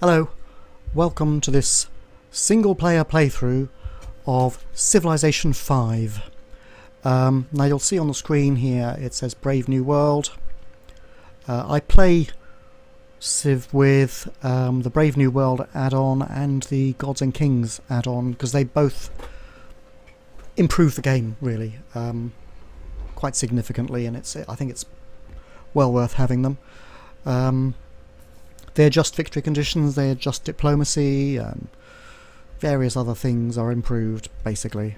Hello, welcome to this single player playthrough of Civilization 5. Now you'll see on the screen here it says Brave New World. I play Civ with the Brave New World add-on and the Gods and Kings add-on because they both improve the game really quite significantly, and I think it's well worth having them. They adjust victory conditions, they adjust diplomacy, and various other things are improved, basically.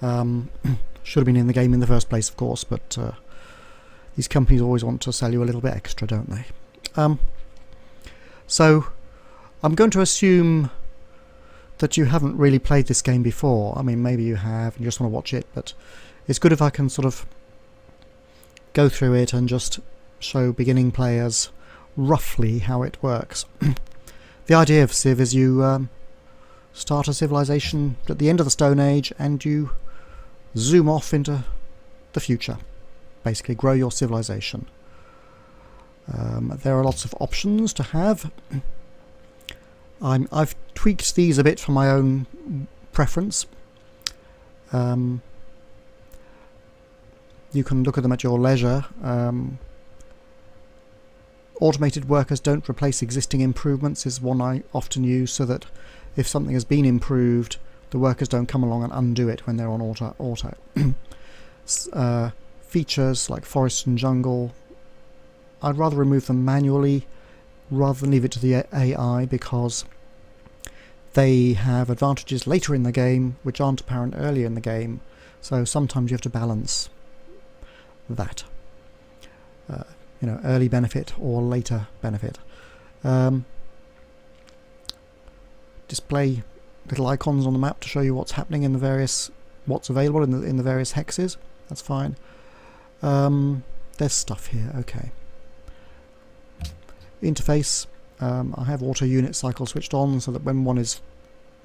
Should have been in the game in the first place, of course, but these companies always want to sell you a little bit extra, don't they? So, I'm going to assume that you haven't really played this game before. I mean, maybe you have and you just want to watch it, but it's good if I can sort of go through it and just show beginning players roughly how it works. The idea of Civ is you start a civilization at the end of the Stone Age and you zoom off into the future. Basically grow your civilization. There are lots of options to have. I've tweaked these a bit for my own preference. You can look at them at your leisure. Automated workers don't replace existing improvements is one I often use, so that if something has been improved, the workers don't come along and undo it when they're on auto. Features like forest and jungle, I'd rather remove them manually rather than leave it to the AI, because they have advantages later in the game which aren't apparent earlier in the game, so sometimes you have to balance that. Early benefit or later benefit. Display little icons on the map to show you what's happening in the what's available in the various hexes. That's fine. There's stuff here. Okay. Interface. I have auto unit cycle switched on so that when one is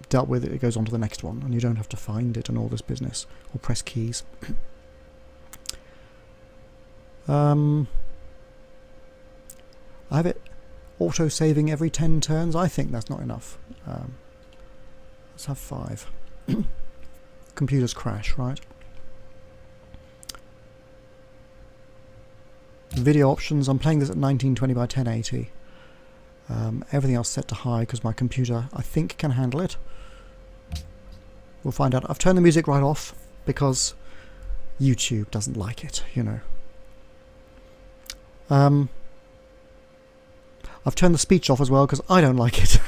dealt with, it goes on to the next one, and you don't have to find it and all this business or press keys. I have it auto-saving every 10 turns. I think that's not enough. Let's have 5. Computers crash, right? Video options. I'm playing this at 1920 by 1080. Everything else set to high because my computer, I think, can handle it. We'll find out. I've turned the music right off because YouTube doesn't like it, you know. I've turned the speech off as well because I don't like it.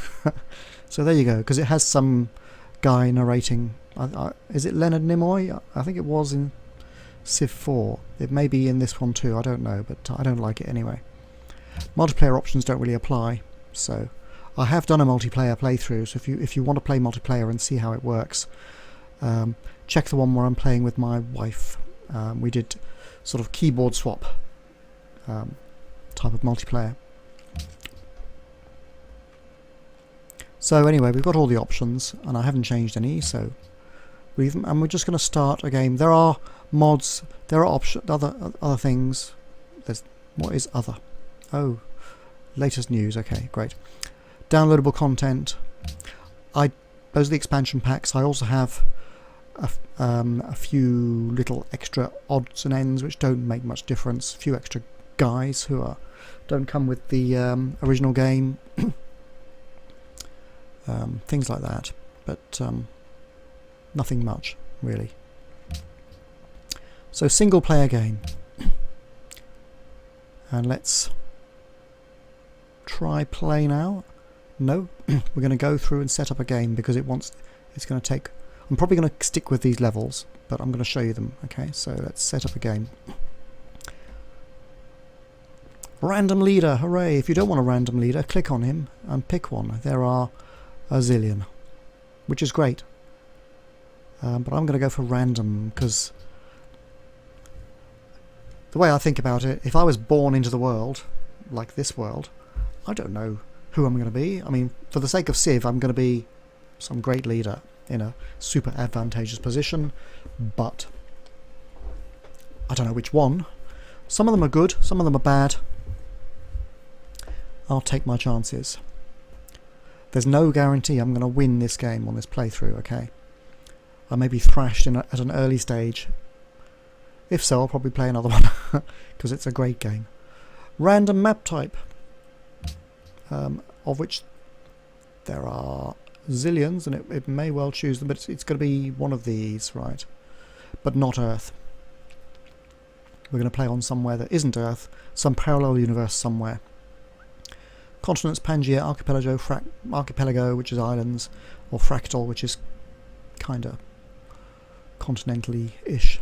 So there you go, because it has some guy narrating. Is it Leonard Nimoy? I think it was in Civ 4. It may be in this one too, I don't know, but I don't like it anyway. Multiplayer options don't really apply, so I have done a multiplayer playthrough, so if you want to play multiplayer and see how it works, check the one where I'm playing with my wife. We did sort of keyboard swap type of multiplayer. So anyway, we've got all the options, and I haven't changed any, so we're just going to start a game. There are mods, there are other things. What is other? Oh, latest news. Okay, great. Downloadable content. Those are the expansion packs. I also have a few little extra odds and ends which don't make much difference. A few extra guys who don't come with the original game. Things like that, but nothing much really. So single player game, and let's try play now. No, we're going to go through and set up a game because it's going to take. I'm probably going to stick with these levels, but I'm going to show you them. Okay, so let's set up a game. Random leader, hooray! If you don't want a random leader, click on him and pick one. There are a zillion, which is great, but I'm going to go for random because the way I think about it, if I was born into the world like this world, I don't know who I'm going to be. I mean, for the sake of Civ, I'm going to be some great leader in a super advantageous position, but I don't know which one. Some of them are good, some of them are bad. I'll take my chances. There's no guarantee I'm going to win this game on this playthrough, okay? I may be thrashed at an early stage. If so, I'll probably play another one, because it's a great game. Random map type, of which there are zillions, and it may well choose them, but it's going to be one of these, right? But not Earth. We're going to play on somewhere that isn't Earth, some parallel universe somewhere. Continents, Pangea, Archipelago, which is islands, or Fractal, which is kind of continentally-ish.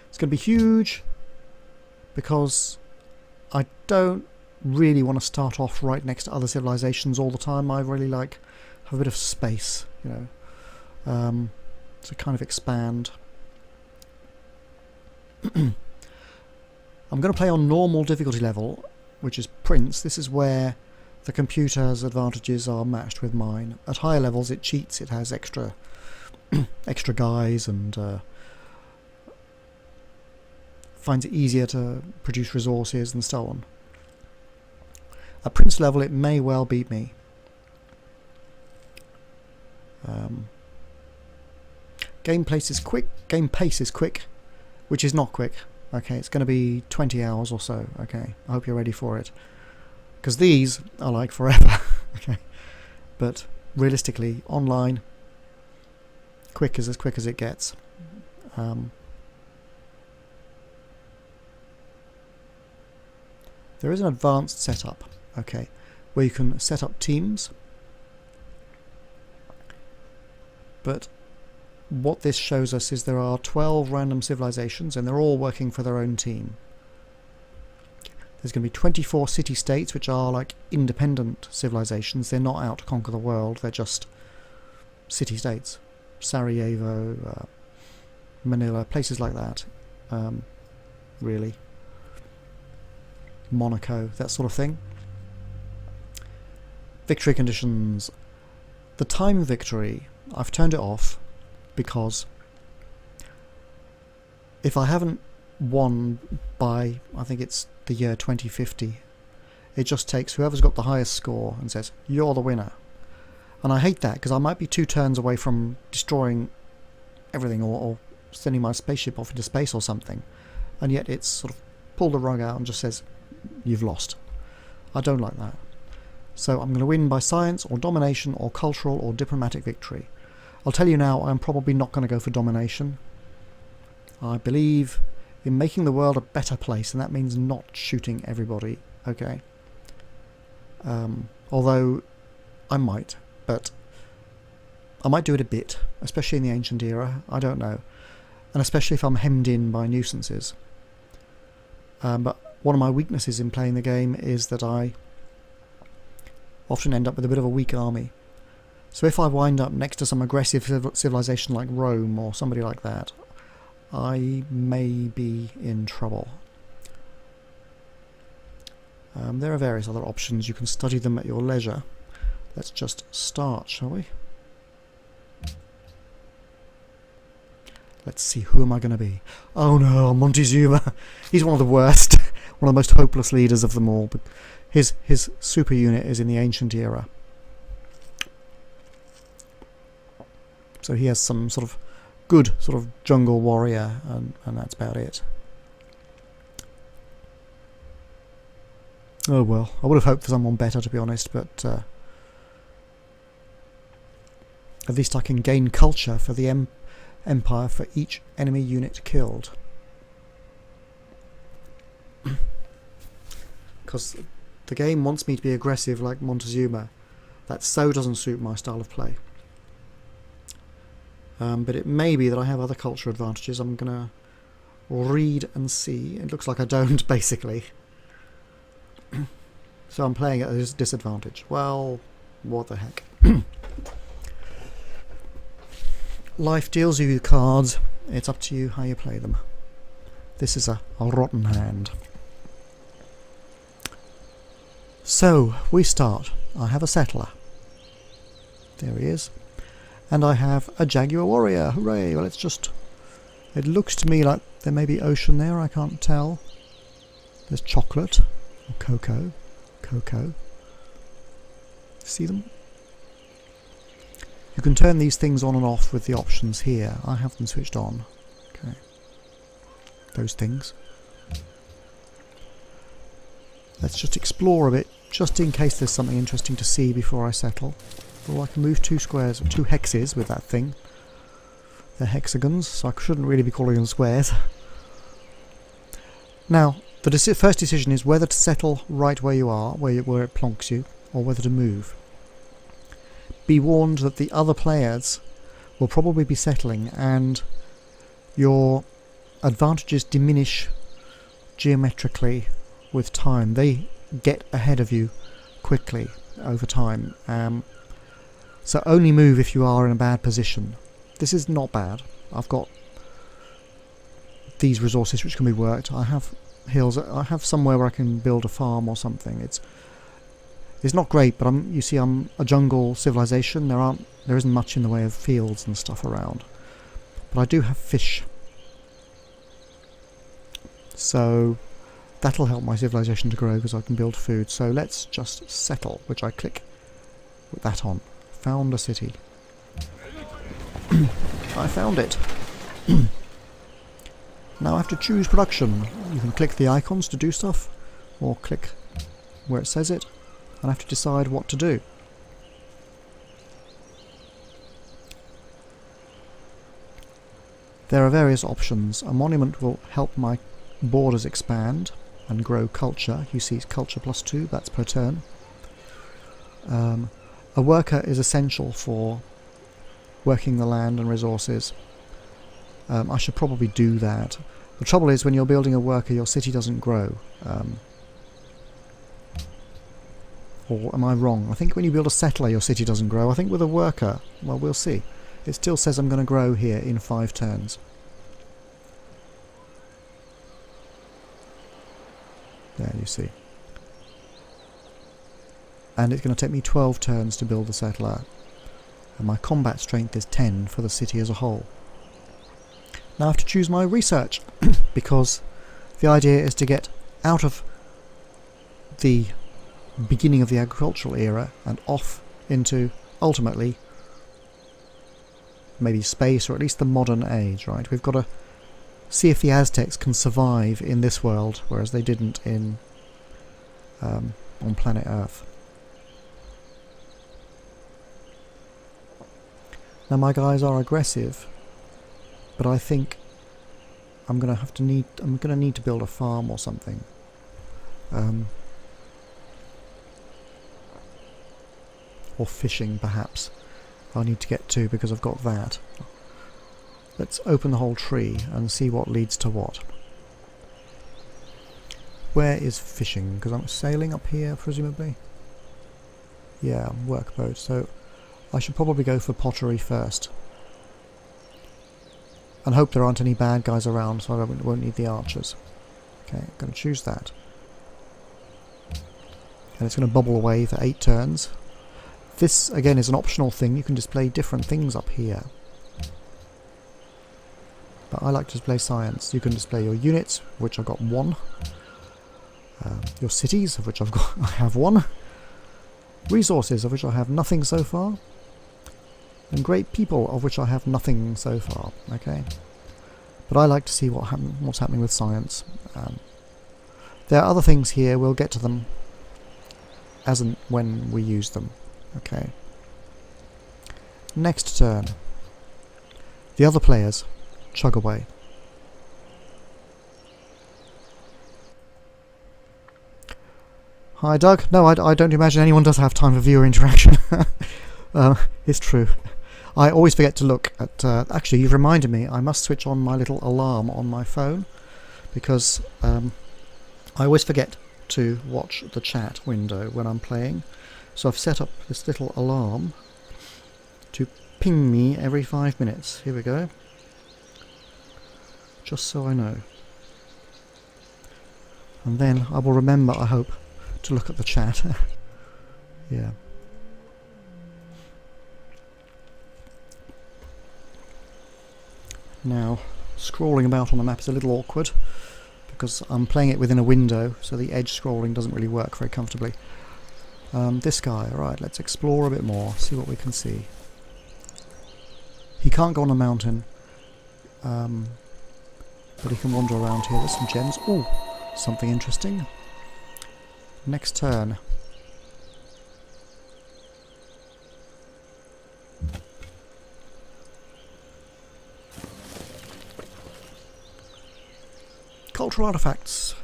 It's going to be huge, because I don't really want to start off right next to other civilizations all the time. I really like have a bit of space, you know, to kind of expand. I'm going to play on normal difficulty level, which is Prince. This is where the computer's advantages are matched with mine. At higher levels it cheats, it has extra extra guys, and finds it easier to produce resources and so on. At Prince level it may well beat me. Game pace is quick, which is not quick. Okay, it's going to be 20 hours or so. Okay, I hope you're ready for it, because these are like forever. Okay, but realistically, online, quick is as quick as it gets. There is an advanced setup, okay, where you can set up teams, but what this shows us is there are 12 random civilizations, and they're all working for their own team. There's going to be 24 city-states, which are like independent civilizations. They're not out to conquer the world, they're just city-states. Sarajevo, Manila, places like that, really. Monaco, that sort of thing. Victory conditions. The time victory, I've turned it off, because if I haven't won by, I think it's the year 2050, it just takes whoever's got the highest score and says, you're the winner. And I hate that, because I might be 2 turns away from destroying everything, or sending my spaceship off into space or something, and yet it's sort of pulled the rug out and just says, you've lost. I don't like that. So I'm going to win by science, or domination, or cultural, or diplomatic victory. I'll tell you now, I'm probably not going to go for domination. I believe in making the world a better place, and that means not shooting everybody, okay? Although I might, but I might do it a bit, especially in the ancient era, I don't know. And especially if I'm hemmed in by nuisances. But one of my weaknesses in playing the game is that I often end up with a bit of a weak army. So if I wind up next to some aggressive civilization like Rome or somebody like that, I may be in trouble. There are various other options. You can study them at your leisure. Let's just start, shall we? Let's see, who am I going to be? Oh no, Montezuma. He's one of the worst. One of the most hopeless leaders of them all. But his super unit is in the ancient era. So he has some sort of good sort of jungle warrior, and that's about it. Oh well, I would have hoped for someone better, to be honest, but at least I can gain culture for the empire for each enemy unit killed. Because the game wants me to be aggressive like Montezuma. That so doesn't suit my style of play. But it may be that I have other culture advantages. I'm going to read and see. It looks like I don't, basically. So I'm playing at a disadvantage. Well, what the heck. Life deals you cards. It's up to you how you play them. This is a rotten hand. So, we start. I have a settler. There he is. And I have a jaguar warrior. Hooray! Well, it's just... It looks to me like there may be ocean there. I can't tell. There's chocolate. Or cocoa. Cocoa. See them? You can turn these things on and off with the options here. I have them switched on. Okay. Those things. Let's just explore a bit, just in case there's something interesting to see before I settle. Oh, I can move 2 squares, or 2 hexes with that thing. They're hexagons, so I shouldn't really be calling them squares. Now, the first decision is whether to settle right where you are, where it plonks you, or whether to move. Be warned that the other players will probably be settling, and your advantages diminish geometrically with time. They get ahead of you quickly over time. So only move if you are in a bad position. This is not bad. I've got these resources which can be worked. I have hills. I have somewhere where I can build a farm or something. It's not great, but you see I'm a jungle civilization. There isn't much in the way of fields and stuff around. But I do have fish. So that'll help my civilization to grow because I can build food. So let's just settle, which I click with that on. Found a city. I found it. Now I have to choose production. You can click the icons to do stuff, or click where it says it, and I have to decide what to do. There are various options. A monument will help my borders expand and grow culture. You see culture +2, that's per turn. A worker is essential for working the land and resources. I should probably do that. The trouble is when you're building a worker your city doesn't grow. Or am I wrong? I think when you build a settler your city doesn't grow. I think with a worker, well, we'll see. It still says I'm going to grow here in 5 turns. There you see. And it's going to take me 12 turns to build the settler. And my combat strength is 10 for the city as a whole. Now I have to choose my research because the idea is to get out of the beginning of the agricultural era and off into, ultimately, maybe space or at least the modern age, right? We've got to see if the Aztecs can survive in this world, whereas they didn't in on planet Earth. Now my guys are aggressive, but I think I'm going to need to build a farm or something. Or fishing, perhaps. I'll need to get to because I've got that. Let's open the whole tree and see what leads to what. Where is fishing? Because I'm sailing up here, presumably. Yeah, workboat. So I should probably go for pottery first. And hope there aren't any bad guys around, so I won't need the archers. Okay, I'm going to choose that. And it's going to bubble away for 8 turns. This, again, is an optional thing. You can display different things up here. But I like to display science. You can display your units, of which I've got 1. Your cities, of which I have 1. Resources, of which I have nothing so far. And great people, of which I have nothing so far. Okay, but I like to see what's happening with science. There are other things here. We'll get to them as and when we use them. Okay. Next turn. The other players chug away. Hi, Doug. No, I don't imagine anyone does have time for viewer interaction. It's true. I always forget to look at... actually, you've reminded me, I must switch on my little alarm on my phone, because I always forget to watch the chat window when I'm playing. So I've set up this little alarm to ping me every 5 minutes. Here we go. Just so I know. And then I will remember, I hope, to look at the chat. Yeah. Now, scrolling about on the map is a little awkward because I'm playing it within a window, so the edge scrolling doesn't really work very comfortably. This guy, alright, let's explore a bit more, see what we can see. He can't go on a mountain, but he can wander around here. There's some gems. Ooh, something interesting. Next turn. Cultural artifacts.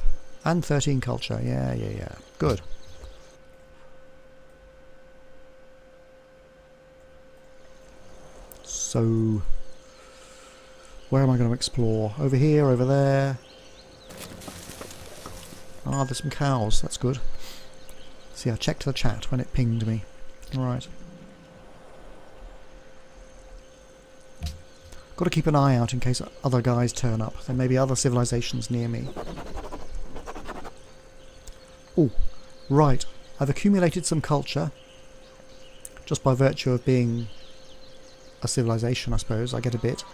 And 13 culture. Yeah. Good. So, where am I going to explore? Over here, over there. Ah, there's some cows. That's good. See, I checked the chat when it pinged me. Right. Got to keep an eye out in case other guys turn up. There may be other civilizations near me. Oh, right. I've accumulated some culture. Just by virtue of being a civilization, I suppose. I get a bit.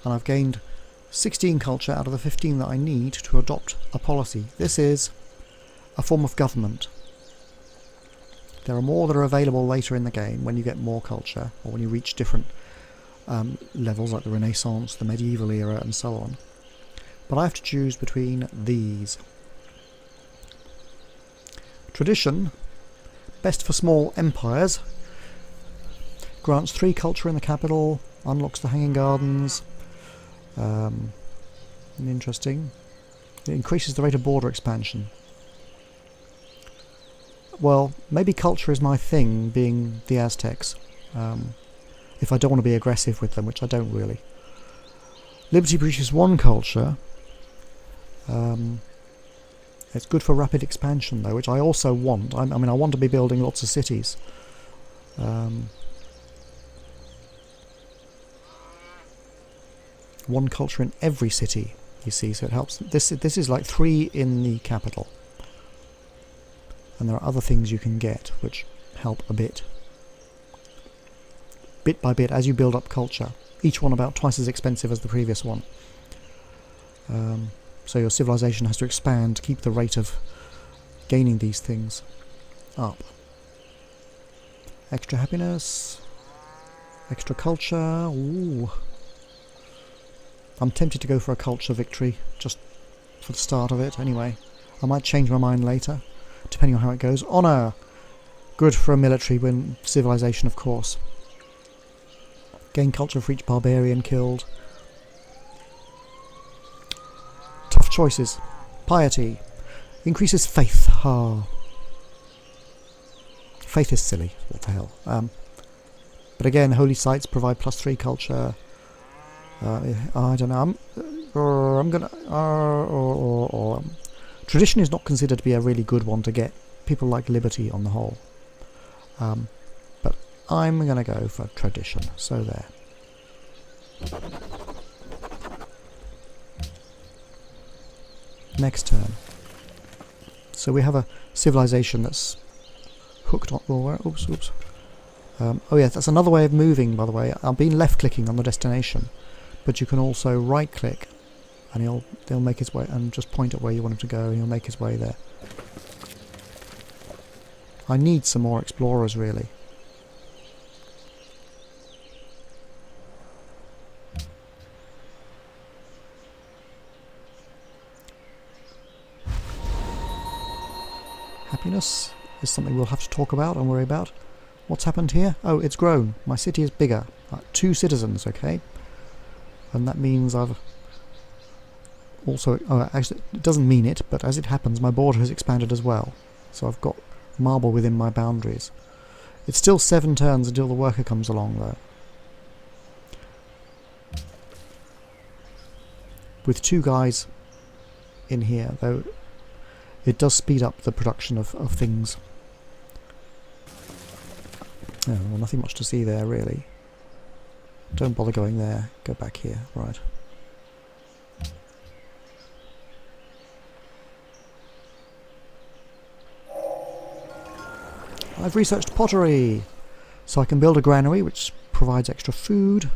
And I've gained 16 culture out of the 15 that I need to adopt a policy. This is a form of government. There are more that are available later in the game when you get more culture, or when you reach different levels like the Renaissance, the medieval era and so on. But I have to choose between these. Tradition, best for small empires, grants 3 culture in the capital, unlocks the Hanging Gardens. Interesting. It increases the rate of border expansion. Well, maybe culture is my thing, being the Aztecs. If I don't want to be aggressive with them, which I don't really. Liberty produces 1 culture. It's good for rapid expansion though, which I also want. I mean, I want to be building lots of cities. 1 culture in every city, you see, so it helps. This is like 3 in the capital. And there are other things you can get which help a bit. Bit by bit, as you build up culture. Each one about twice as expensive as the previous one. So your civilization has to expand to keep the rate of gaining these things up. Extra happiness. Extra culture. Ooh. I'm tempted to go for a culture victory, just for the start of it anyway. I might change my mind later, depending on how it goes. Honour! Good for a military win. Civilization, of course. Gain culture for each barbarian killed. Tough choices. Piety. Increases faith. Ah. Faith is silly. What the hell. But again, holy sites provide +3 culture. I don't know. I'm gonna. Tradition is not considered to be a really good one to get. People like liberty on the whole. But I'm gonna go for tradition. So there. Next turn. So we have a civilization that's hooked on. Oops. Oh yeah, that's another way of moving. By the way, I've been left-clicking on the destination. But you can also right-click, and he'll make his way, and just point at where you want him to go, and he'll make his way there. I need some more explorers, really. Happiness is something we'll have to talk about and worry about. What's happened here? Oh, it's grown. My city is bigger. 2 citizens, okay. And that means I've also... Oh, actually, it doesn't mean it, but as it happens, my border has expanded as well. So I've got marble within my boundaries. It's still 7 turns until the worker comes along, though. With 2 guys in here, though, it does speed up the production of things. Oh, well, nothing much to see there, really. Don't bother going there. Go back here. Right. I've researched pottery. So I can build a granary which provides extra food.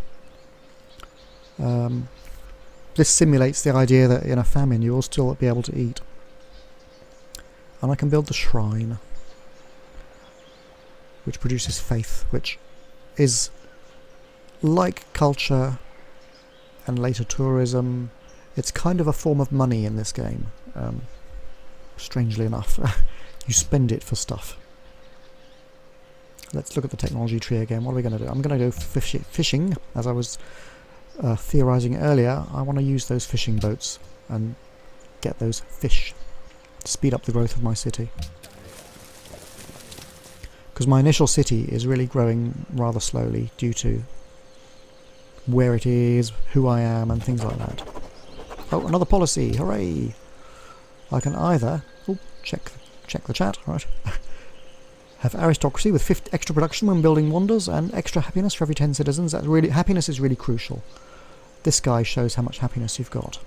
This simulates the idea that in a famine you will still be able to eat. And I can build the shrine, which produces faith, which is like culture and later tourism, it's kind of a form of money in this game. Strangely enough, you spend it for stuff. Let's look at the technology tree again. What are we going to do? I'm going to go fishing, as I was theorising earlier. I want to use those fishing boats and get those fish to speed up the growth of my city. Because my initial city is really growing rather slowly due to where it is, who I am, and things like that. Oh, another policy! Hooray! I can either check the chat, right? Have aristocracy with 50 extra production when building wonders and extra happiness for every 10 citizens. That's really, happiness is really crucial. This guy shows how much happiness you've got.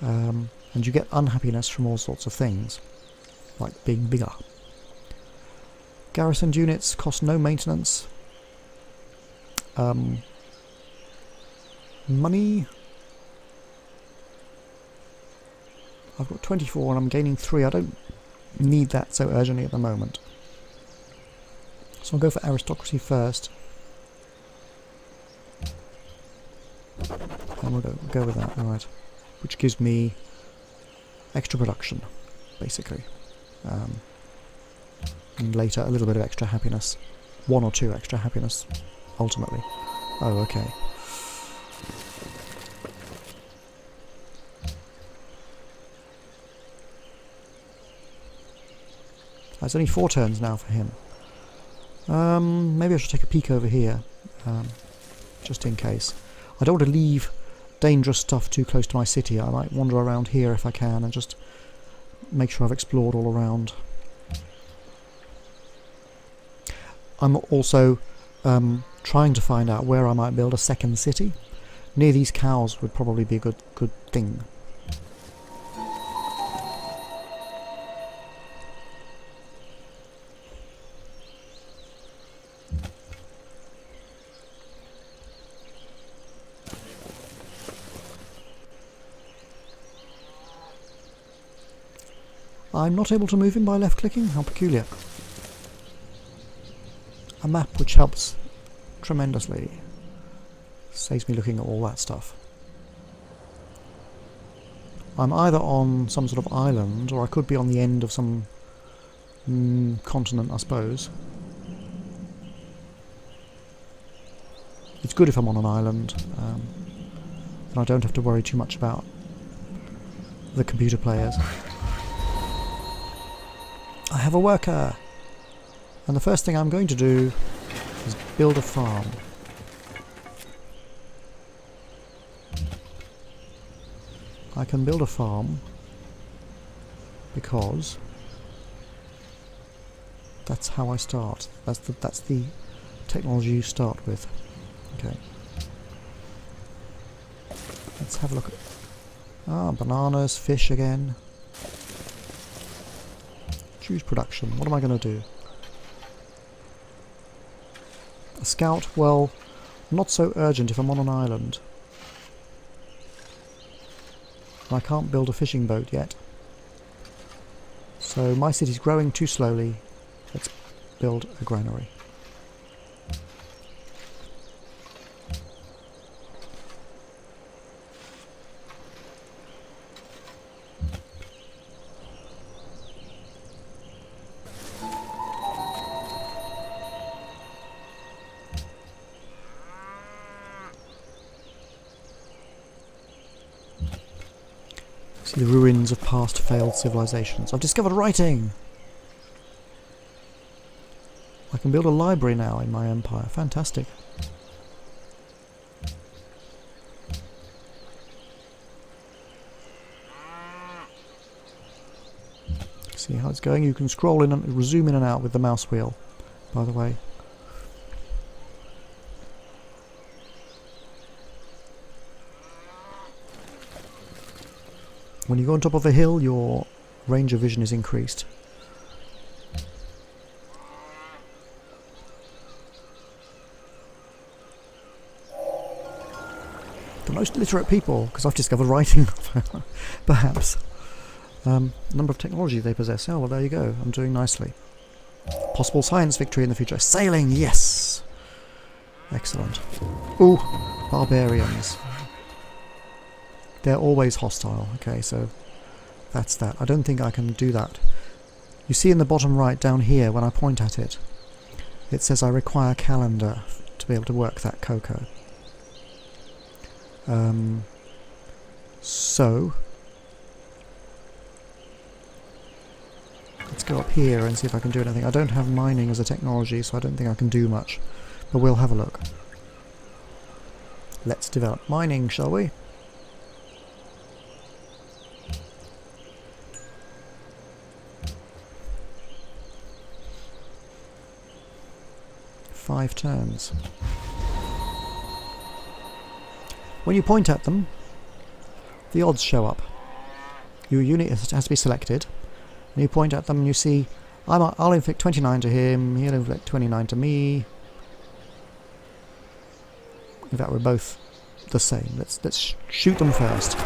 And you get unhappiness from all sorts of things, like being bigger. Garrison units cost no maintenance. Money. I've got 24 and I'm gaining 3. I don't need that so urgently at the moment. So I'll go for aristocracy first. And we'll go with that, alright. Which gives me extra production, basically. And later a little bit of extra happiness. 1 or 2 extra happiness, ultimately. Oh, okay. It's only 4 turns now for him. Maybe I should take a peek over here, just in case. I don't want to leave dangerous stuff too close to my city. I might wander around here if I can and just make sure I've explored all around. I'm also trying to find out where I might build a second city. Near these cows would probably be a good thing. I'm not able to move him by left clicking? How peculiar. A map which helps tremendously. Saves me looking at all that stuff. I'm either on some sort of island, or I could be on the end of some continent, I suppose. It's good if I'm on an island, and I don't have to worry too much about the computer players. I have a worker! And the first thing I'm going to do is build a farm. I can build a farm because that's how I start. That's the technology you start with. Okay. Let's have a look at bananas, fish again. Choose production. What am I going to do? A scout? Well, not so urgent if I'm on an island. I can't build a fishing boat yet. So my city's growing too slowly. Let's build a granary. See the ruins of past failed civilizations. I've discovered writing! I can build a library now in my empire. Fantastic. See how it's going? You can scroll in and zoom in and out with the mouse wheel, by the way. When you go on top of a hill, your range of vision is increased. The most literate people, because I've discovered writing, perhaps. Number of technology they possess. Oh, well, there you go. I'm doing nicely. Possible science victory in the future. Sailing, yes! Excellent. Ooh, barbarians. They're always hostile. Okay, so that's that. I don't think I can do that. You see in the bottom right down here, when I point at it, it says I require calendar to be able to work that cocoa. So let's go up here and see if I can do anything. I don't have mining as a technology, so I don't think I can do much, but we'll have a look. Let's develop mining, shall we? Five turns. When you point at them, the odds show up. Your unit has to be selected, and you point at them and you see, I'll inflict 29 to him, he'll inflict 29 to me. In fact, we're both the same. Let's shoot them first.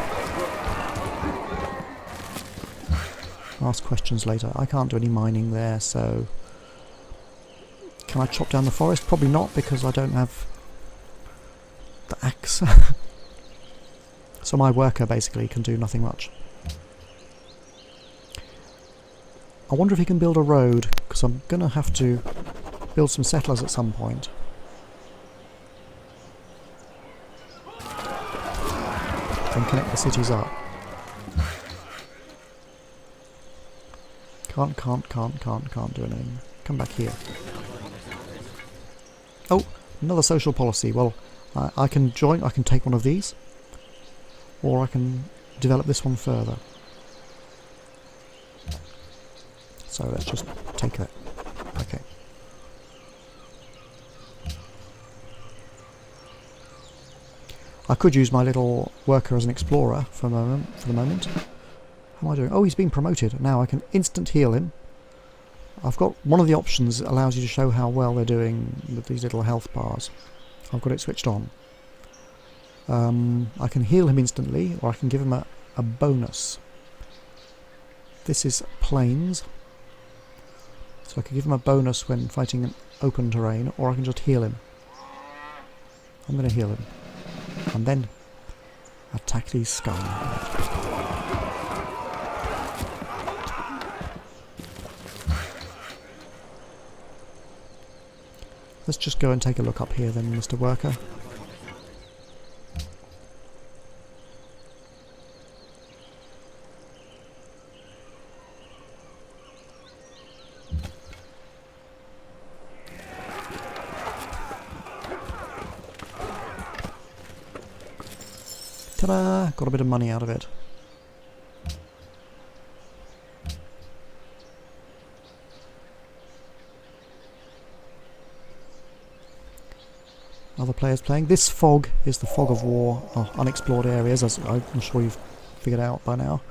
Ask questions later. I can't do any mining there, so... Can I chop down the forest? Probably not, because I don't have the axe. So my worker basically can do nothing much. I wonder if he can build a road, because I'm going to have to build some settlers at some point. And connect the cities up. Can't do anything. Come back here. Oh, another social policy. Well, I can take one of these, or I can develop this one further. So let's just take that. Okay. I could use my little worker as an explorer for the moment. How am I doing? Oh, he's been promoted. Now I can instant heal him. I've got one of the options that allows you to show how well they're doing with these little health bars. I've got it switched on. I can heal him instantly, or I can give him a bonus. This is plains. So I can give him a bonus when fighting an open terrain, or I can just heal him. I'm going to heal him. And then attack these scum. Let's just go and take a look up here then, Mr. Worker. Ta-da! Got a bit of money out of it. Other players playing. This fog is the fog of war, unexplored areas, as I'm sure you've figured out by now.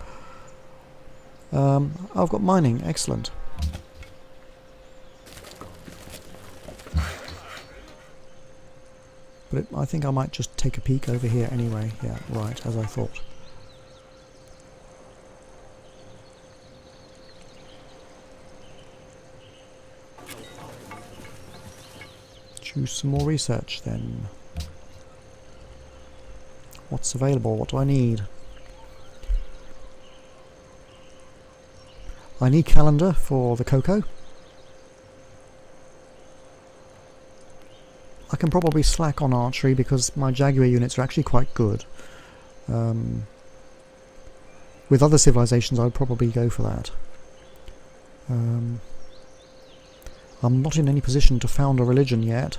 I've got mining, excellent. But I think I might just take a peek over here anyway. Yeah, right, as I thought. Choose some more research then. What's available? What do I need? I need calendar for the cocoa. I can probably slack on archery because my Jaguar units are actually quite good. With other civilizations I would probably go for that. I'm not in any position to found a religion yet.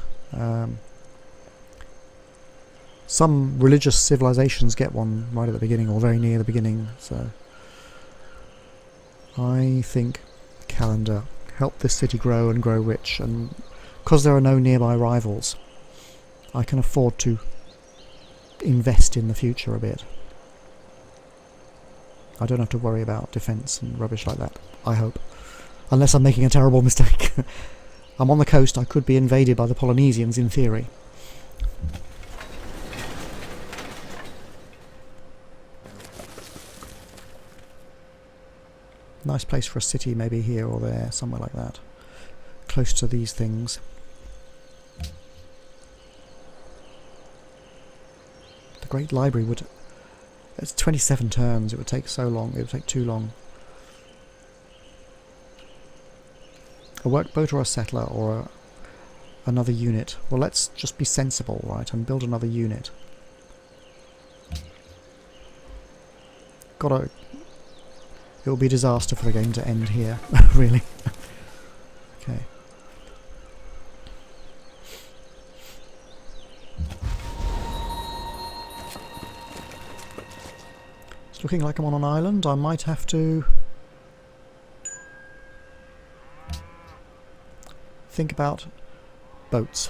Some religious civilizations get one right at the beginning, or very near the beginning, so I think calendar help this city grow and grow rich, and because there are no nearby rivals, I can afford to invest in the future a bit. I don't have to worry about defence and rubbish like that, I hope. Unless I'm making a terrible mistake. I'm on the coast, I could be invaded by the Polynesians in theory. Nice place for a city, maybe here or there, somewhere like that. Close to these things. The Great Library would... It's 27 turns. It would take so long. It would take too long. A workboat or a settler or another unit. Well, let's just be sensible, right, and build another unit. Gotta... It will be a disaster for the game to end here, really. Okay. It's looking like I'm on an island. I might have to think about boats.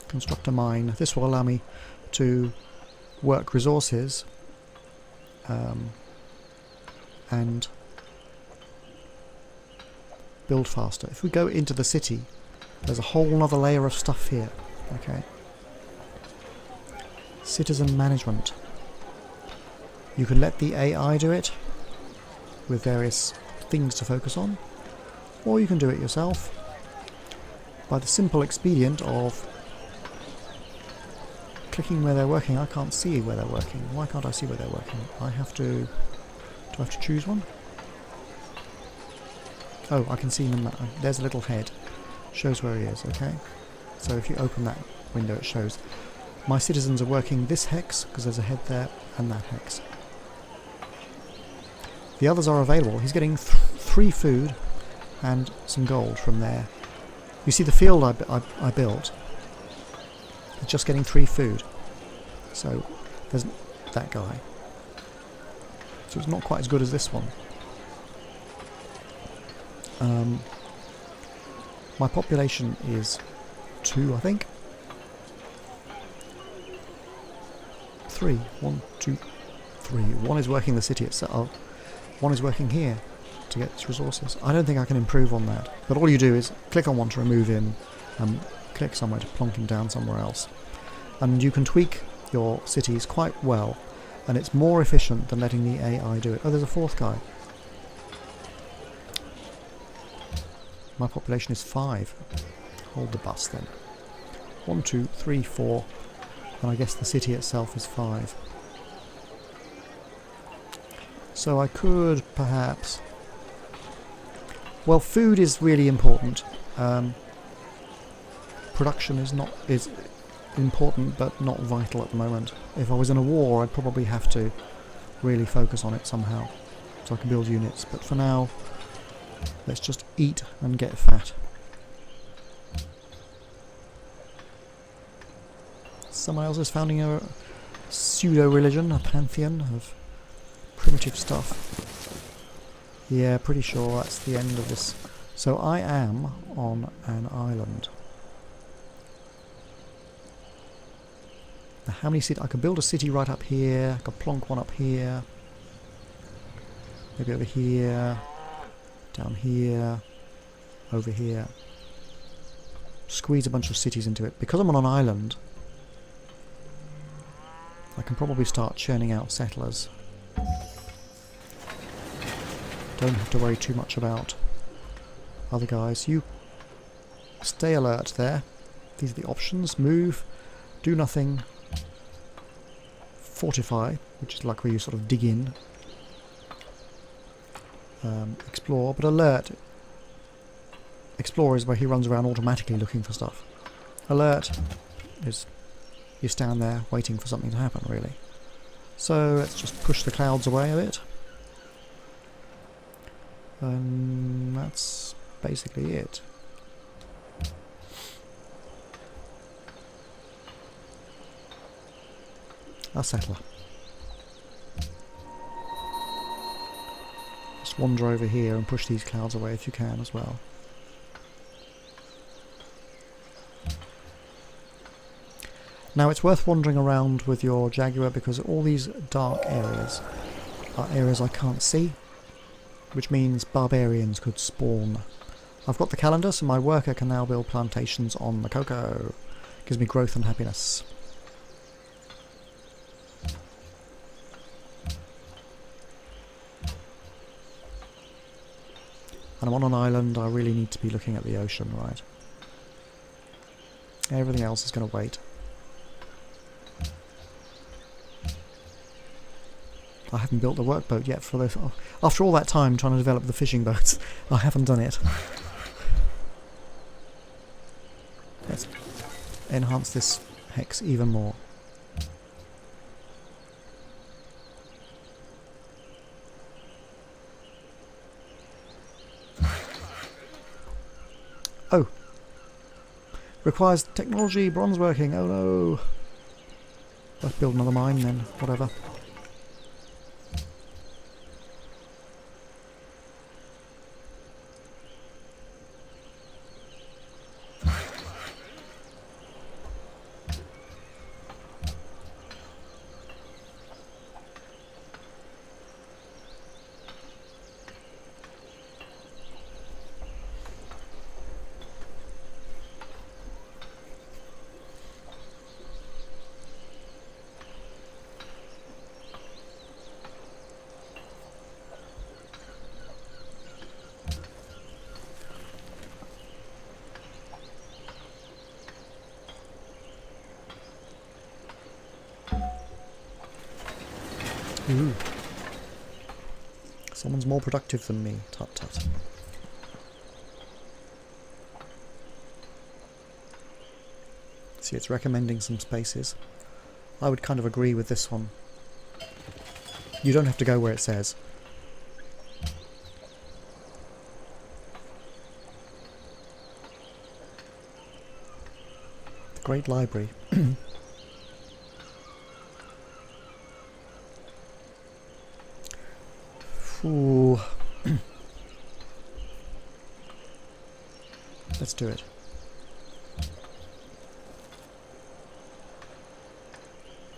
Construct a mine. This will allow me to work resources and build faster. If we go into the city, there's a whole other layer of stuff here. Okay. Citizen management. You can let the AI do it with various things to focus on, or you can do it yourself by the simple expedient of clicking where they're working. I can't see where they're working. Why can't I see where they're working? I have to... Do I have to choose one? Oh, I can see him. There's a little head. Shows where he is, okay? So if you open that window, it shows. My citizens are working this hex, because there's a head there, and that hex. The others are available. He's getting 3 food and some gold from there. You see the field I built? It's just getting 3 food. So there's that guy. So it's not quite as good as this one. My population is 2, I think. 3. 1, 2, 3. One is working the city itself. One is working here to get its resources. I don't think I can improve on that. But all you do is click on one to remove him, and click somewhere to plonk him down somewhere else. And you can tweak your cities quite well, and it's more efficient than letting the AI do it. Oh, there's a 4th guy. My population is 5. Hold the bus then. 1, 2, 3, 4. And I guess the city itself is 5. So I could perhaps... Well, food is really important. Production is important, but not vital at the moment. If I was in a war, I'd probably have to really focus on it somehow, so I can build units. But for now, let's just eat and get fat. Someone else is founding a pseudo-religion, a pantheon of primitive stuff. Yeah, pretty sure that's the end of this. So I am on an island. Now how many cities? I could build a city right up here. I could plonk one up here. Maybe over here. Down here. Over here. Squeeze a bunch of cities into it. Because I'm on an island, I can probably start churning out settlers. Don't have to worry too much about other guys. You stay alert there. These are the options. Move, do nothing, fortify, which is like where you sort of dig in, explore, but alert. Explore is where he runs around automatically looking for stuff. Alert is you stand there waiting for something to happen, really. So let's just push the clouds away a bit. That's basically it. A settler. Just wander over here and push these clouds away if you can as well. Now it's worth wandering around with your Jaguar because all these dark areas are areas I can't see, which means barbarians could spawn. I've got the calendar, so my worker can now build plantations on the cocoa. Gives me growth and happiness. and I'm on an island, I really need to be looking at the ocean, right? Everything else is going to wait. I haven't built the workboat yet for this. After all that time trying to develop the fishing boats, I haven't done it. Let's enhance this hex even more. Oh. Requires technology, bronze working, oh no. Let's build another mine then, whatever. Ooh. Someone's more productive than me. Tut tut. See, it's recommending some spaces. I would kind of agree with this one. You don't have to go where it says. The Great Library. Ooh. Let's do it.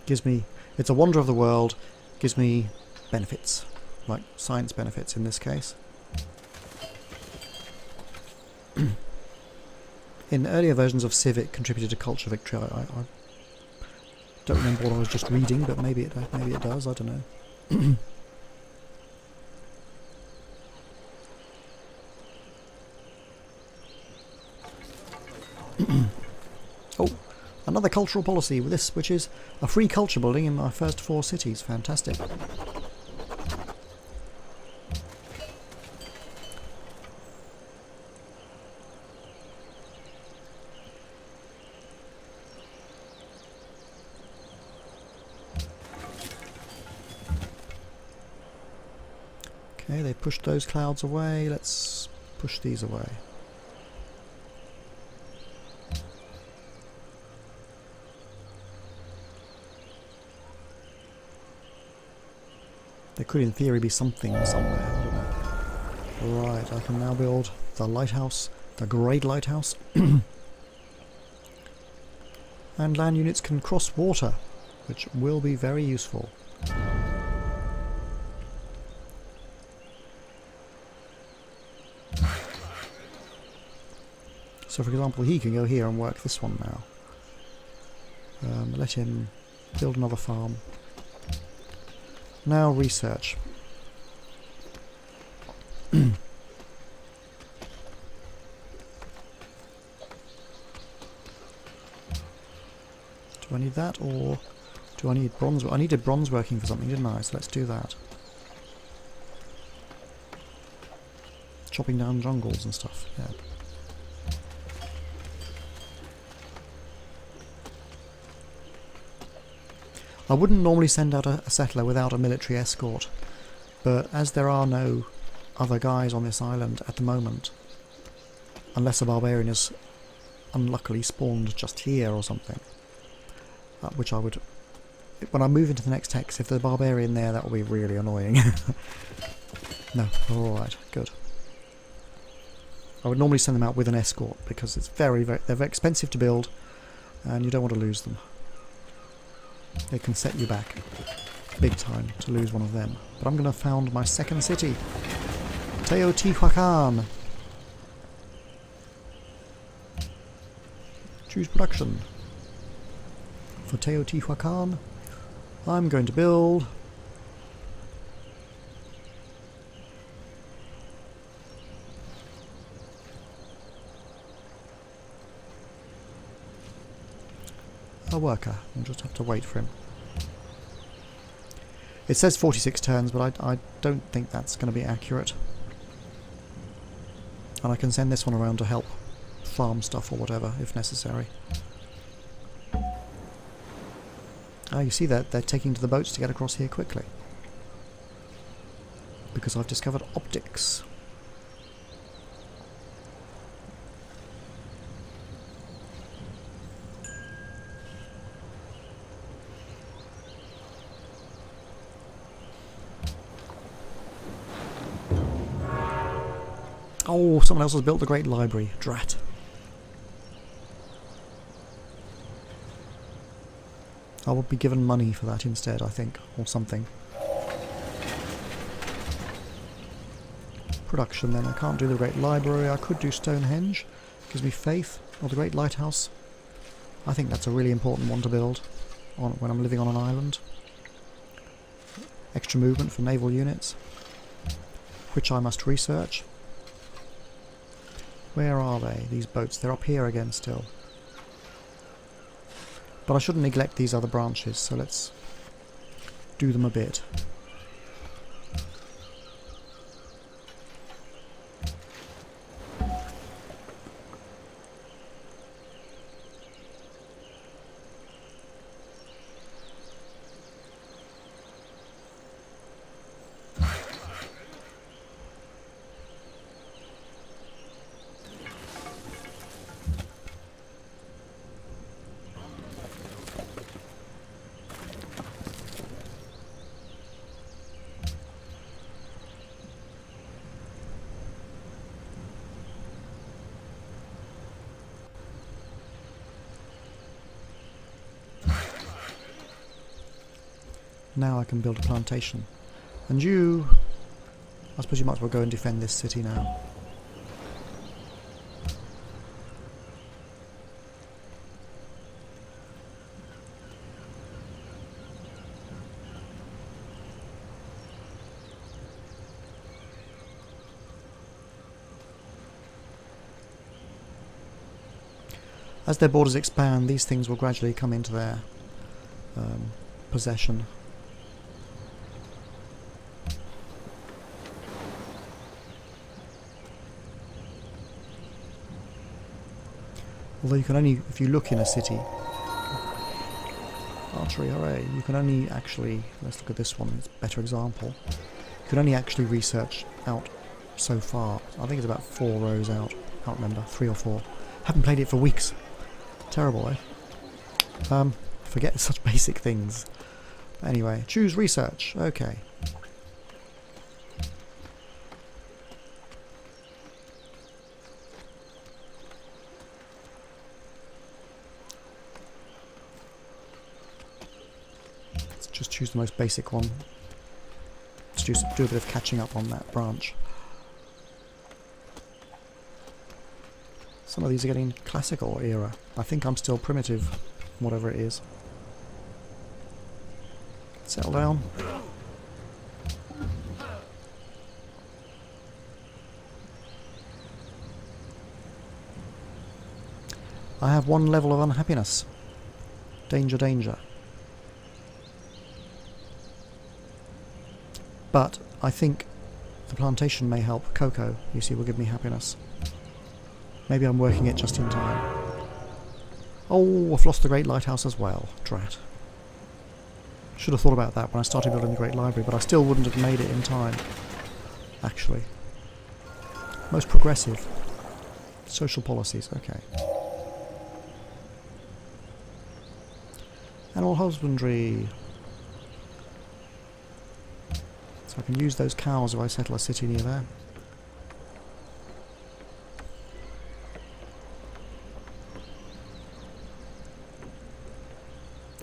Gives me... It's a wonder of the world. Gives me benefits. Like science benefits in this case. In earlier versions of Civic contributed to culture victory. I don't remember what I was just reading, but maybe it does. I don't know. Oh, another cultural policy with this, which is a free culture building in my first 4 cities. Fantastic. Okay, they pushed those clouds away. Let's push these away. There could in theory be something somewhere, I don't know. Right, I can now build the lighthouse, the Great Lighthouse. And land units can cross water, which will be very useful. So for example, he can go here and work this one now. Let him build another farm. Now research. Do I need that, or do I need bronze? I needed bronze working for something, didn't I? So let's do that. Chopping down jungles and stuff, yeah. I wouldn't normally send out a settler without a military escort, but as there are no other guys on this island at the moment, unless a barbarian is unluckily spawned just here or something, which I would... When I move into the next hex, if there's a barbarian there, that will be really annoying. No, alright, good. I would normally send them out with an escort, because it's they're very expensive to build, and you don't want to lose them. They can set you back big time to lose one of them. But I'm going to found my second city, Teotihuacan. Choose production. For Teotihuacan, I'm going to build a worker. We'll just have to wait for him. It says 46 turns, but I don't think that's going to be accurate. And I can send this one around to help farm stuff or whatever, if necessary. Ah, you see that they're taking to the boats to get across here quickly. Because I've discovered optics. Oh, someone else has built the Great Library. Drat. I will be given money for that instead, I think, or something. Production then. I can't do the Great Library. I could do Stonehenge. Gives me faith. Or the Great Lighthouse. I think that's a really important one to build when I'm living on an island. Extra movement for naval units, which I must research. Where are they, these boats? They're up here again still. But I shouldn't neglect these other branches, so let's do them a bit. Now I can build a plantation. And you... I suppose you might as well go and defend this city now. As their borders expand, these things will gradually come into their possession. Although you can only, if you look in a city, archery, hooray, you can only actually, let's look at this one, it's a better example. You can only actually research out so far. I think it's about 4 rows out, can't remember, 3 or 4. Haven't played it for weeks. Terrible, eh? Forget such basic things. But anyway, choose research, okay. Just choose the most basic one. Let's do a bit of catching up on that branch. Some of these are getting classical era. I think I'm still primitive, whatever it is. Settle down. I have 1 level of unhappiness. Danger, danger. But I think the plantation may help. Cocoa, you see, will give me happiness. Maybe I'm working it just in time. Oh, I've lost the Great Lighthouse as well. Drat. Should have thought about that when I started building the Great Library, but I still wouldn't have made it in time. Actually. Most progressive. Social policies, okay. Animal husbandry. I can use those cows if I settle a city near there.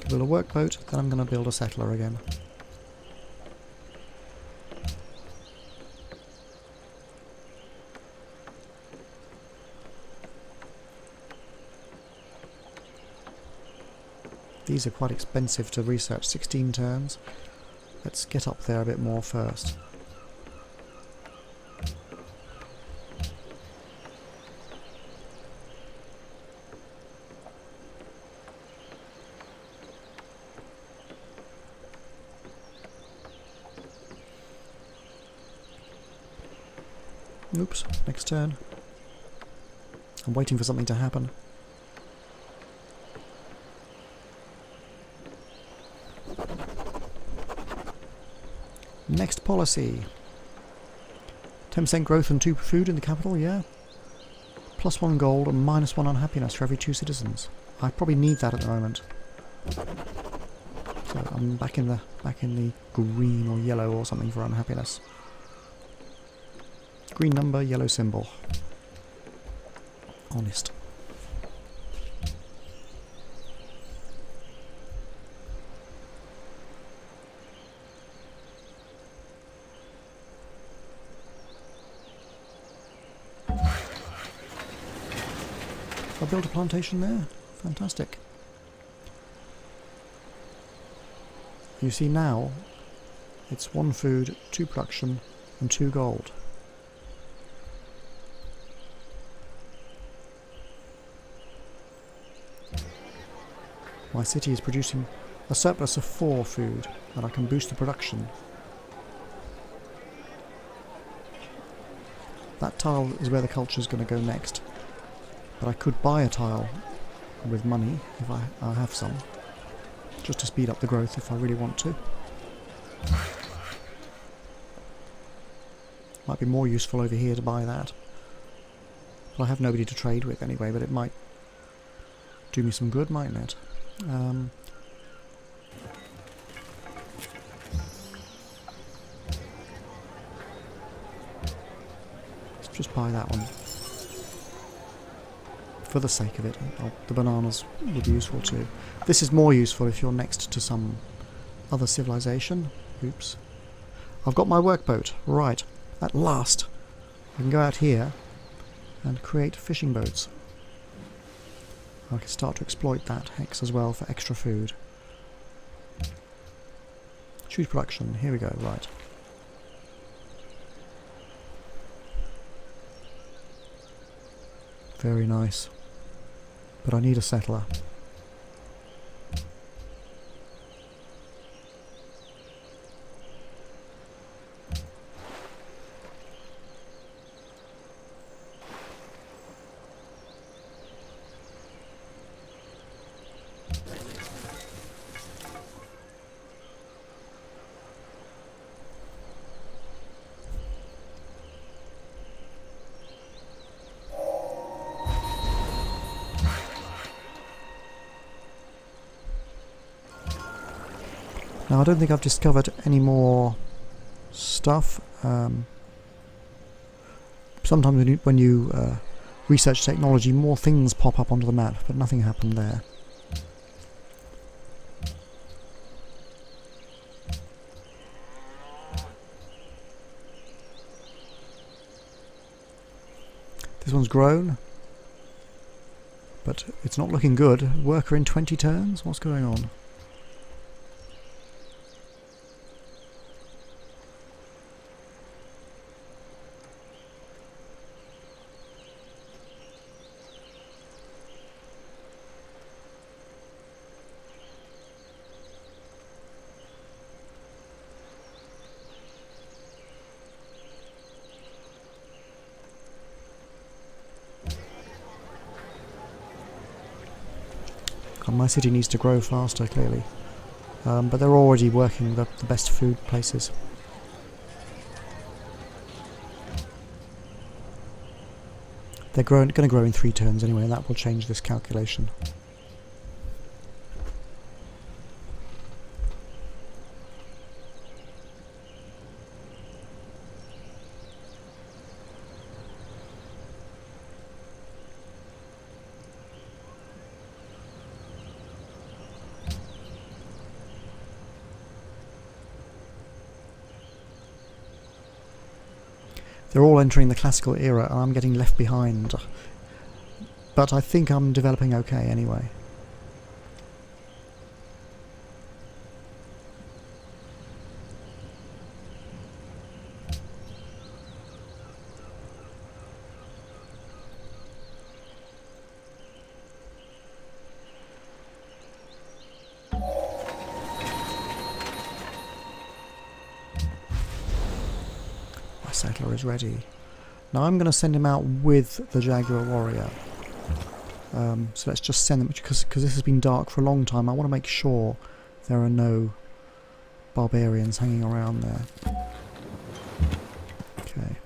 Build a workboat, then I'm going to build a settler again. These are quite expensive to research, 16 turns. Let's get up there a bit more first. Oops, next turn. I'm waiting for something to happen. Next policy. 10% growth and 2 food in the capital, yeah. +1 gold and -1 unhappiness for every 2 citizens. I probably need that at the moment. So I'm back in the green or yellow or something for unhappiness. Green number, yellow symbol. Honest. I built a plantation there. Fantastic. You see now, it's 1 food, 2 production, and 2 gold. My city is producing a surplus of 4 food, and I can boost the production. That tile is where the culture is going to go next. But I could buy a tile with money, if I have some, just to speed up the growth if I really want to. Might be more useful over here to buy that. But I have nobody to trade with anyway, but it might do me some good, mightn't it? Let's just buy that one. For the sake of it. The bananas would be useful too. This is more useful if you're next to some other civilization. Oops. I've got my workboat. Right. At last. I can go out here and create fishing boats. I can start to exploit that hex as well for extra food. Choose production. Here we go. Right. Very nice. But I need a settler. Now I don't think I've discovered any more stuff. Sometimes when you research technology, more things pop up onto the map, but nothing happened there. This one's grown, but it's not looking good. Worker in 20 turns? What's going on? My city needs to grow faster, clearly. But they're already working the best food places. They're going to grow in 3 turns anyway, and that will change this calculation. They're all entering the classical era and I'm getting left behind. But I think I'm developing okay anyway. Settler is ready. Now I'm going to send him out with the Jaguar Warrior. So let's just send them, because this has been dark for a long time. I want to make sure there are no barbarians hanging around there. Okay.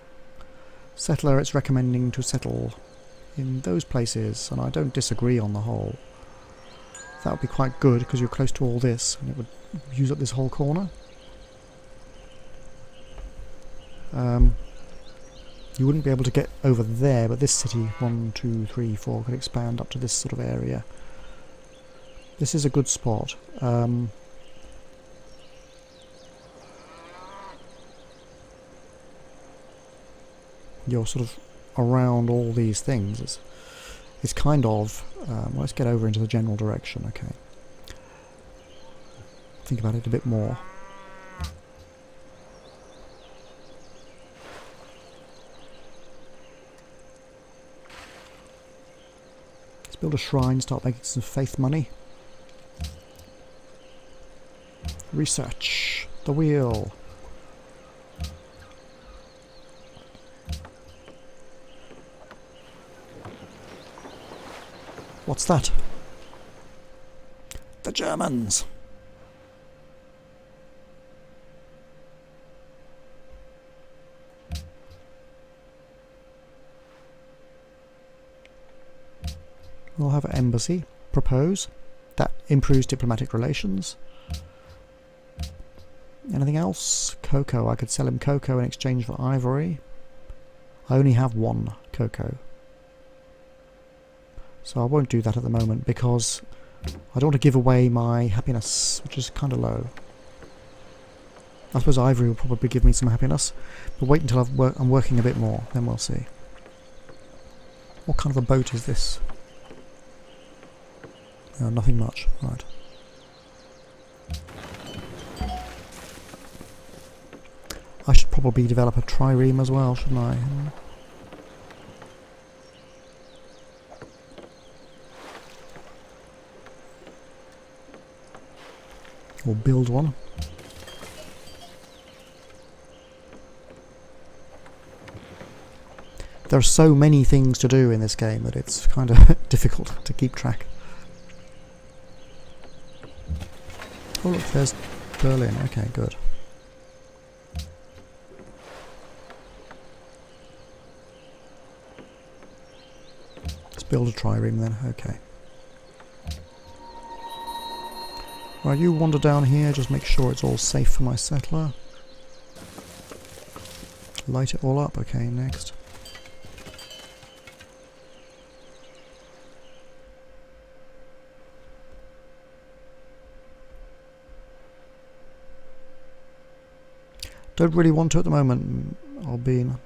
Settler, it's recommending to settle in those places, and I don't disagree on the whole. That would be quite good, because you're close to all this, and it would use up this whole corner. You wouldn't be able to get over there, but this city, 1, 2, 3, 4, could expand up to this sort of area. This is a good spot. You're sort of around all these things. It's kind of... well, let's get over into the general direction, okay. Think about it a bit more. Let's build a shrine, start making some faith money. Research. The wheel. What's that? The Germans! We'll have an embassy. Propose. That improves diplomatic relations. Anything else? Cocoa. I could sell him cocoa in exchange for ivory. I only have 1 cocoa. So I won't do that at the moment because I don't want to give away my happiness, which is kind of low. I suppose ivory will probably give me some happiness, but wait until I'm working a bit more, then we'll see. What kind of a boat is this? No, nothing much. Right. I should probably develop a trireme as well, shouldn't I? Or build one. There are so many things to do in this game that it's kind of difficult to keep track. Oh look, there's Berlin. Okay, good. Let's build a trireme then. Okay. Right, you wander down here, just make sure it's all safe for my settler. Light it all up. Okay, next. Don't really want to at the moment. I'll be in.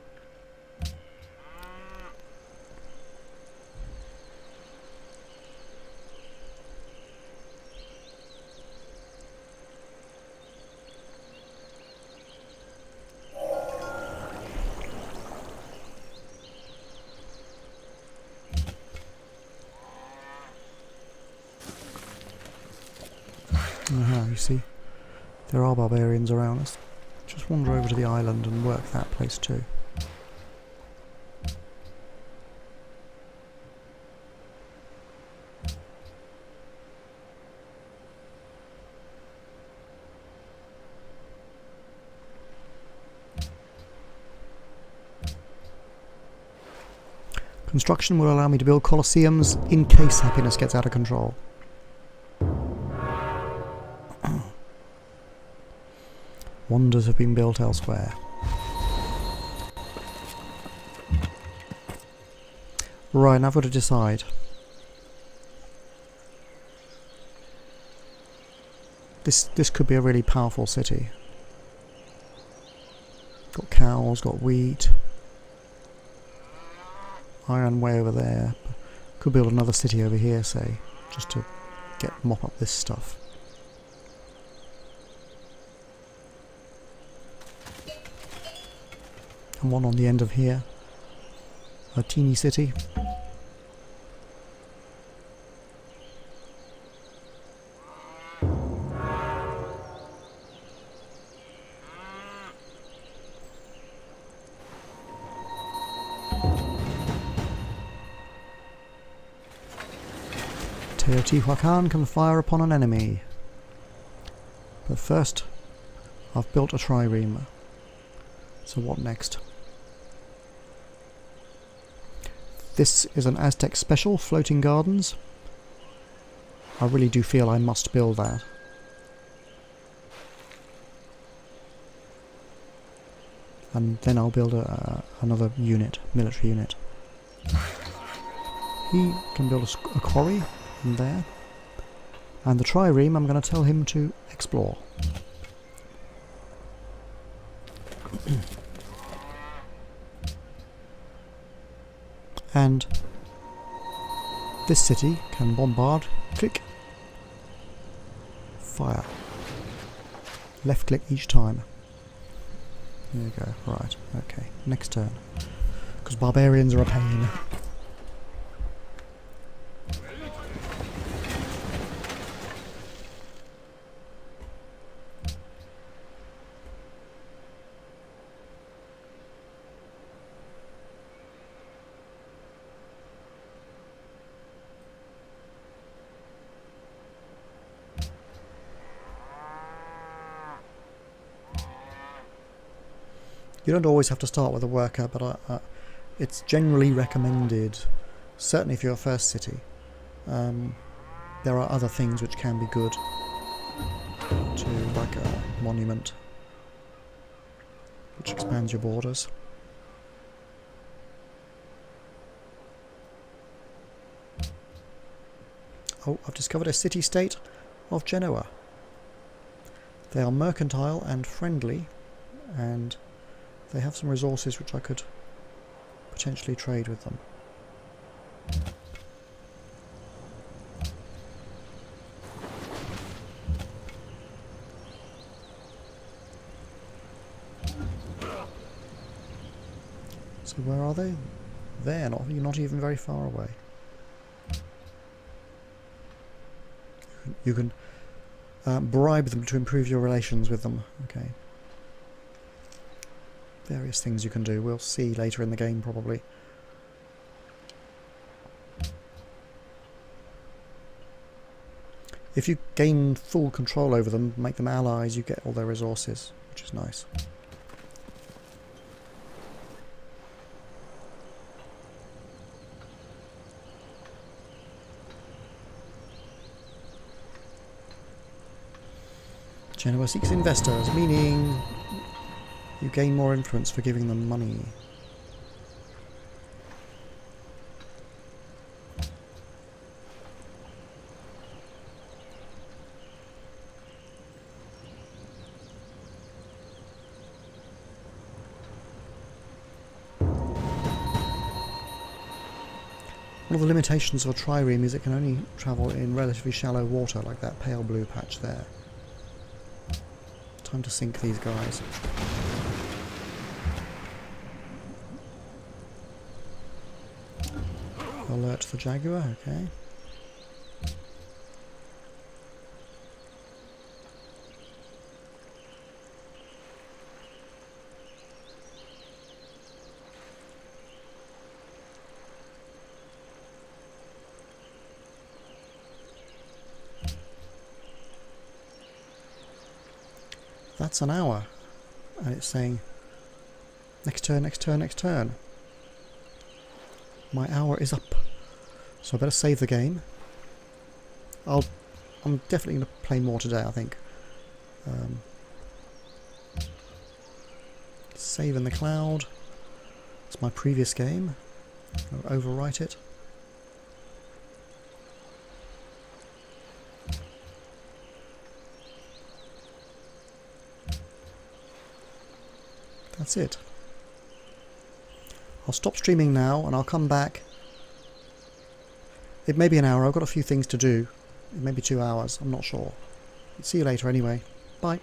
You see, there are barbarians around us. Just wander over to the island and work that place too. Construction will allow me to build colosseums in case happiness gets out of control. Wonders have been built elsewhere. Right, now I've got to decide. This could be a really powerful city. Got cows, got wheat. Iron way over there. Could build another city over here, say, just to mop up this stuff. And one on the end of here. A teeny city. Teotihuacan can fire upon an enemy. But first, I've built a trireme. So what next? This is an Aztec special, floating gardens. I really do feel I must build that. And then I'll build another unit, military unit. He can build a quarry in there. And the trireme, I'm going to tell him to explore. And this city can bombard. Click. Fire. Left click each time. There you go. Right. Okay. Next turn. Because barbarians are a pain. You don't always have to start with a worker, but it's generally recommended, certainly if you're a first city. There are other things which can be good, to like a monument, which expands your borders. Oh, I've discovered a city-state of Genoa. They are mercantile and friendly, and they have some resources which I could potentially trade with them. So where are they? They're not. You're not even very far away. You can bribe them to improve your relations with them. Okay. Various things you can do. We'll see later in the game, probably. If you gain full control over them, make them allies, you get all their resources, which is nice. Genoa seeks investors, meaning you gain more influence for giving them money. One of the limitations of a trireme is it can only travel in relatively shallow water, like that pale blue patch there. Time to sink these guys. Alert the Jaguar, okay. That's an hour, and it's saying next turn, next turn, next turn. My hour is up, so I better save the game. I'm definitely going to play more today, I think. Save in the cloud. It's my previous game. I'll overwrite it. That's it. I'll stop streaming now and I'll come back. It may be an hour, I've got a few things to do. It may be 2 hours, I'm not sure. See you later anyway. Bye.